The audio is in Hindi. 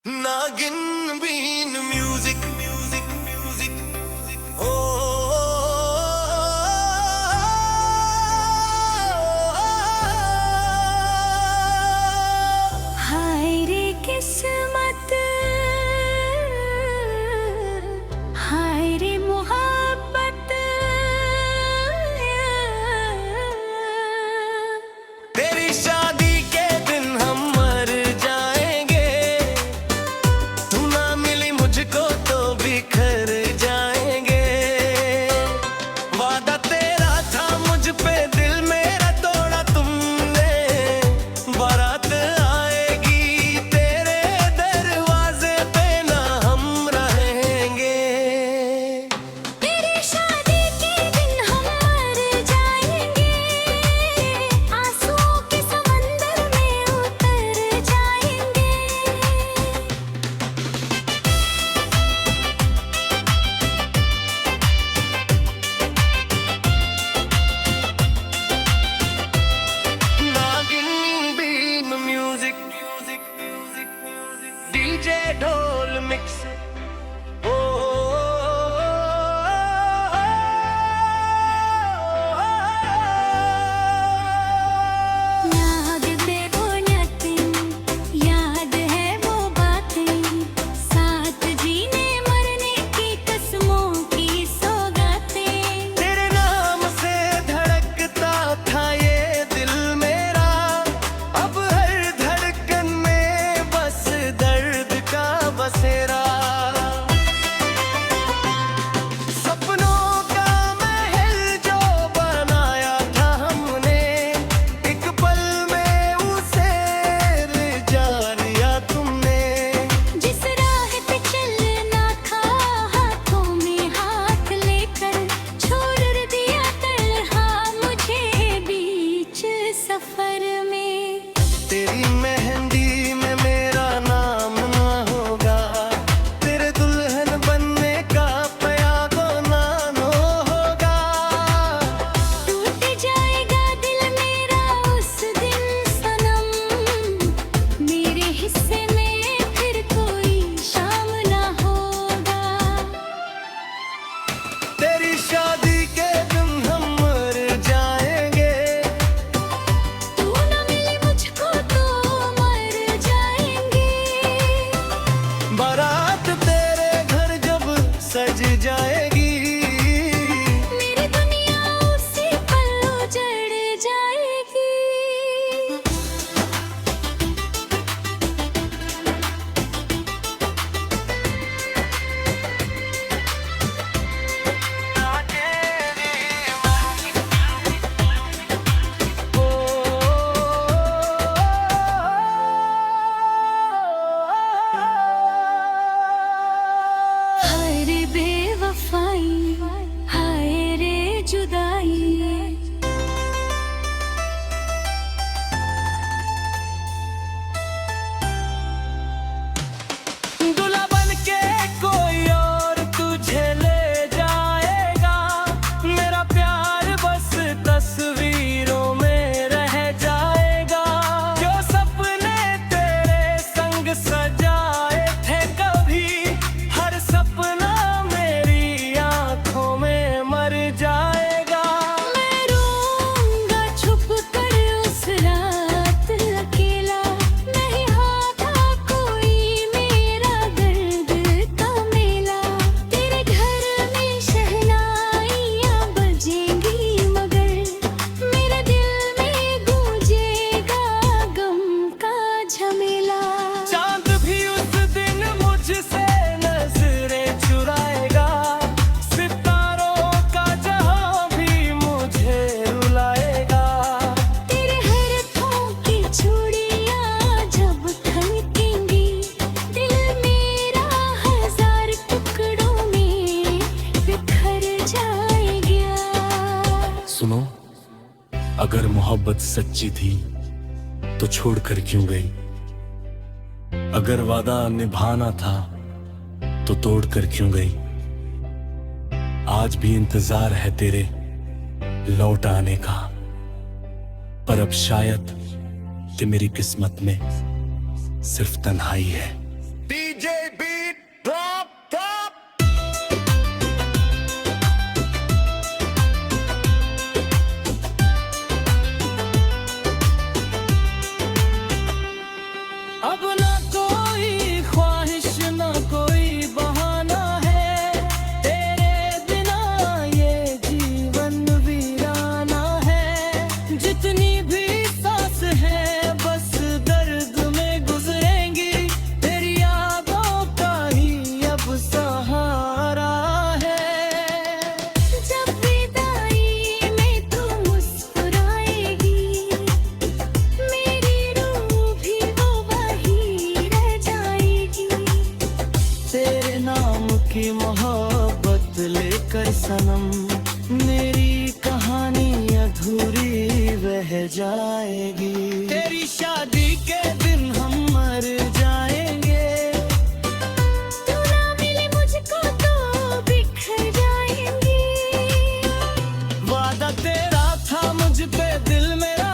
नागिन बीन म्यूजिक म्यूजिक म्यूजिक ओ हाय रे किस्मत, हाय रे मोहब्बत, तेरी शादी के दिन हम मर जाएंगे। तू ना मिली मुझको तो बिखर जाएंगे। वादा तेरा था मुझ पे, दिल मेरा तोड़ा तुमने। बारात आएगी तेरे दरवाजे पे, ना हम रहेंगे। तेरी शादी के दिन हम मर जाएंगे, आंसुओं के समंदर में उतर जाएंगे। नागिन बीन music music music music DJ ढोल मिक्स ओ याद दे वो नथिंग, याद है वो बातें, साथ जीने मरने की कसमों की सौगातें। तेरे नाम से धड़कता था ये दिल मेरा। अब हर धड़कन में बस दर्द का बसेरा। सपनों का महल जो बनाया था हमने, एक पल में उसे जा लिया तुमने। जिस राह पे चलना था हाथों में हाथ लेकर, छोड़ दिया तन्हा मुझे बीच सफर में। तेरी मेहंदी में मेरा नाम ना होगा, तेरे दुल्हन बनने का पयागो नानो होगा। टूट जाएगा दिल मेरा उस दिन सनम, मेरे हिस्से में फिर कोई शाम ना होगा। तेरी शादी के दिन हम मर जाएंगे। तू न मिली मुझको तो मर जाएंगे। बारात तेरे घर जब सज जाएगी, मेरी दुनिया उसी पल उजड़ जाएगी। हाय रे बेवफाई, हाय रे जुदाई, दूल्हा बन के कोई और तुझे ले जाएगा। मेरा प्यार बस तस्वीरों में रह जाएगा। जो सपने तेरे संग सजाए थे कभी, हर सपना मेरी आंखों में मर जाएगा। मैं रोऊंगा छुप कर उस रात अकेला, नहीं होता कोई मेरा दर्द का मेला। तेरे घर में शहनाइयाँ बजेंगी मगर, मेरे दिल में गूंजेगा गम का झमेला। चांद भी उस दिन मुझसे नजरें चुराएगा। सितारों का जहां भी मुझे रुलाएगा। तेरे हाथों की चूड़ियां जब खनकेंगी, दिल मेरा हजार टुकड़ों में बिखर जाएगा। सुनो, अगर मोहब्बत सच्ची थी तो छोड़ कर क्यों गई? अगर वादा निभाना था तो तोड़ कर क्यों गई? आज भी इंतजार है तेरे लौट आने का, पर अब शायद कि मेरी किस्मत में सिर्फ तन्हाई है। DJ beat drop top. अब ना कोई ख्वाहिश ना कोई बहाना है, तेरे बिना ये जीवन वीराना है। जितनी भी सांस है बस दर्द में गुजरेंगी, तेरी यादों का ही अब सहारा है। जब विदाई में तू मुस्कुराएगी, मेरी रूह भी वो वही रह जाएगी। तेरे नाम की मोहब्बत लेकर सनम, मेरी कहानी अधूरी रह जाएगी। तेरी शादी के दिन हम मर जाएंगे, तू ना मिले मुझको तो बिखर जाएंगी। वादा तेरा था मुझ पे दिल मेरा